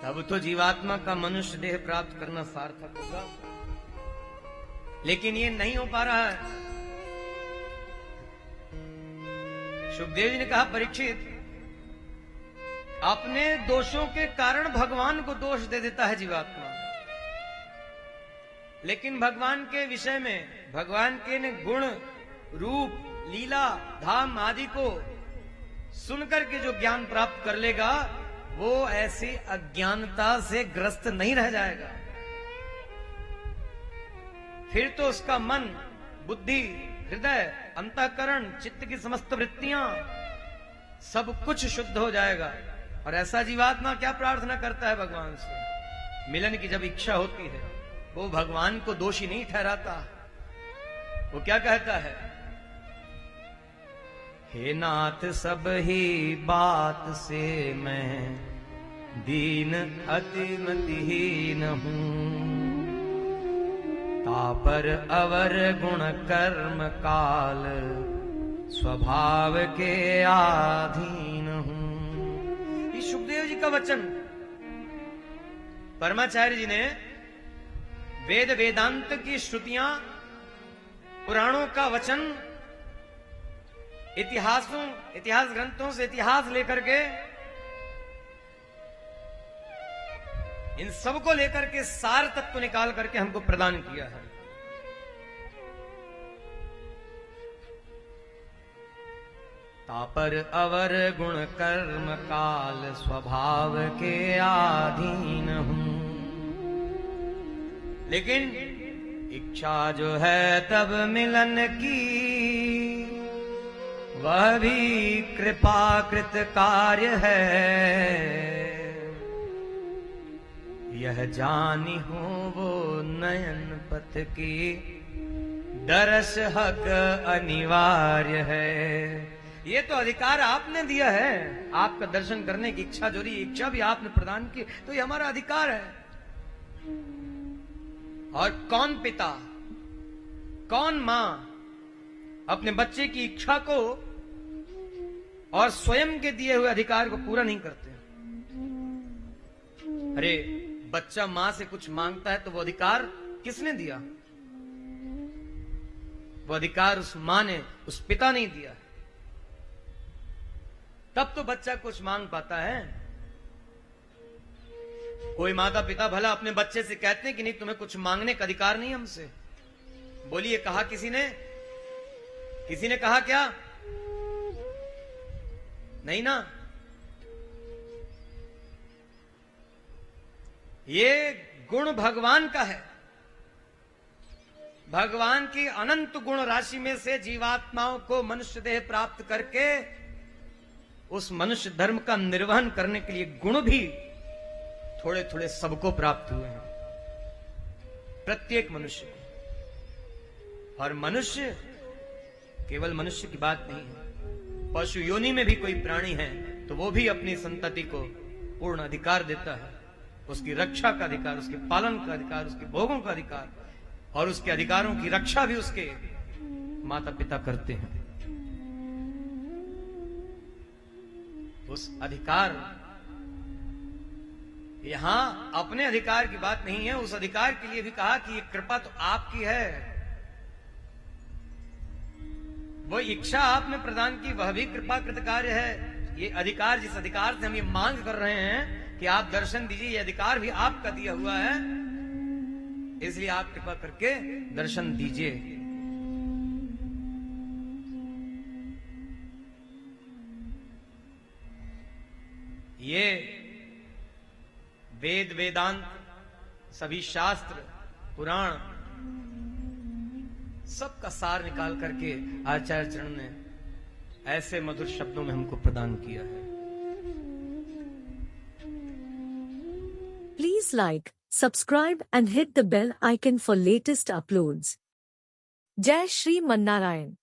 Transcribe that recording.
तब तो जीवात्मा का मनुष्य देह प्राप्त करना सार्थक होगा, लेकिन ये नहीं हो पा रहा है। सुखदेव जी ने कहा, परीक्षित, अपने दोषों के कारण भगवान को दोष दे देता है जीवात्मा, लेकिन भगवान के विषय में, भगवान के गुण, रूप, लीला, धाम आदि को सुनकर के जो ज्ञान प्राप्त कर लेगा, वो ऐसी अज्ञानता से ग्रस्त नहीं रह जाएगा। फिर तो उसका मन, बुद्धि, हृदय, अंतःकरण, चित्त की समस्त वृत्तियां, सब कुछ शुद्ध हो जाएगा। और ऐसा जीवात्मा क्या प्रार्थना करता है भगवान से? मिलन की जब इच्छा होती है, वो भगवान को दोषी नहीं ठहराता। वो क्या कहता है? हे नाथ, सब ही बात से मैं दीन अतिमतिहीन हूं, तापर अवर गुण कर्म काल स्वभाव के आधीन हूं। ये सुखदेव जी का वचन। परमाचार्य जी ने वेद वेदांत की श्रुतियां, पुराणों का वचन, इतिहास ग्रंथों से इतिहास लेकर के, इन सब को लेकर के सार तत्व निकाल करके हमको प्रदान किया है। तापर अवर गुण कर्म काल स्वभाव के अधीन हूं, लेकिन इच्छा जो है तब मिलन की, वह भी कृपाकृत कार्य है। यह जानी हो वो नयन पथ की, दरस हक अनिवार्य है। ये तो अधिकार आपने दिया है, आपका दर्शन करने की इच्छा जो रही, इच्छा भी आपने प्रदान की, तो ये हमारा अधिकार है। और कौन पिता, कौन मां अपने बच्चे की इच्छा को और स्वयं के दिए हुए अधिकार को पूरा नहीं करते? अरे, बच्चा मां से कुछ मांगता है तो वो अधिकार किसने दिया? वो अधिकार उस मां ने, उस पिता ने दिया। तब तो बच्चा कुछ मांग पाता है। कोई माता पिता भला अपने बच्चे से कहते हैं कि नहीं, तुम्हें कुछ मांगने का अधिकार नहीं हमसे। बोलिए, कहा किसी ने? किसी ने कहा क्या? नहीं ना। ये गुण भगवान का है। भगवान की अनंत गुण राशि में से जीवात्माओं को मनुष्य देह प्राप्त करके उस मनुष्य धर्म का निर्वहन करने के लिए गुण भी थोड़े थोड़े सबको प्राप्त हुए हैं, प्रत्येक मनुष्य को। और मनुष्य केवल मनुष्य की बात नहीं है, पशु योनि में भी कोई प्राणी है तो वो भी अपनी संतति को पूर्ण अधिकार देता है, उसकी रक्षा का अधिकार, उसके पालन का अधिकार, उसके भोगों का अधिकार, और उसके अधिकारों की रक्षा भी उसके माता पिता करते हैं। उस अधिकार, यहां अपने अधिकार की बात नहीं है, उस अधिकार के लिए भी कहा कि ये कृपा तो आपकी है। वो इच्छा आपने प्रदान की, वह भी कृपा कृत कार्य है। ये अधिकार, जिस अधिकार से हम ये मांग कर रहे हैं कि आप दर्शन दीजिए, ये अधिकार भी आपका दिया हुआ है, इसलिए आप कृपा करके दर्शन दीजिए। ये वेद वेदांत, सभी शास्त्र, पुराण, सबका सार निकाल करके आचार्य चरण ने ऐसे मधुर शब्दों में हमको प्रदान किया है। Please like, subscribe and hit the bell icon for latest uploads. Jai Shri Mannarayan.